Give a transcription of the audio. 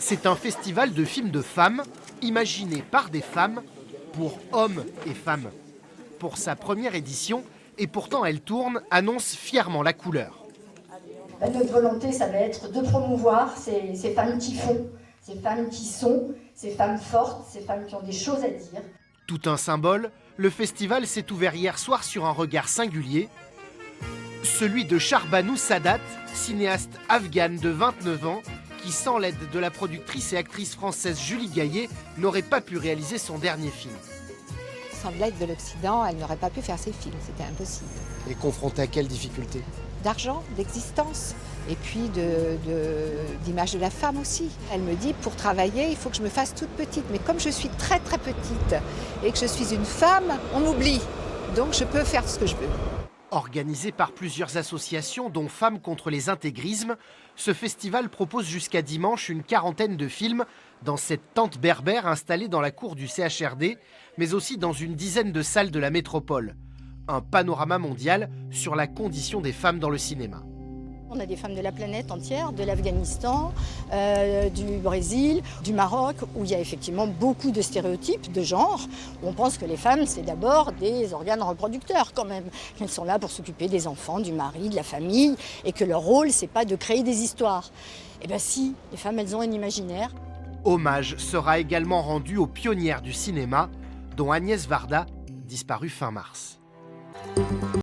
C'est un festival de films de femmes, imaginé par des femmes, pour hommes et femmes. Pour sa première édition, et pourtant elle tourne, annonce fièrement la couleur. Notre volonté, ça va être de promouvoir ces femmes qui font, ces femmes qui sont, ces femmes fortes, ces femmes qui ont des choses à dire. Tout un symbole, le festival s'est ouvert hier soir sur un regard singulier, celui de Shahrbanouz Sadat, cinéaste afghane de 29 ans, qui, sans l'aide de la productrice et actrice française Julie Gaillet, n'aurait pas pu réaliser son dernier film. Sans l'aide de l'Occident, elle n'aurait pas pu faire ses films, c'était impossible. Et confrontée à quelles difficultés? D'argent, d'existence, et puis d'image de la femme aussi. Elle me dit, pour travailler, il faut que je me fasse toute petite. Mais comme je suis très très petite et que je suis une femme, on m'oublie. Donc je peux faire ce que je veux. Organisé par plusieurs associations, dont Femmes contre les intégrismes, ce festival propose jusqu'à dimanche une quarantaine de films dans cette tente berbère installée dans la cour du CHRD, mais aussi dans une dizaine de salles de la métropole. Un panorama mondial sur la condition des femmes dans le cinéma. On a des femmes de la planète entière, de l'Afghanistan, du Brésil, du Maroc, où il y a effectivement beaucoup de stéréotypes de genre. On pense que les femmes, c'est d'abord des organes reproducteurs quand même. Elles sont là pour s'occuper des enfants, du mari, de la famille, et que leur rôle, c'est pas de créer des histoires. Eh bien si, les femmes, elles ont un imaginaire. Hommage sera également rendu aux pionnières du cinéma, dont Agnès Varda, disparue fin mars.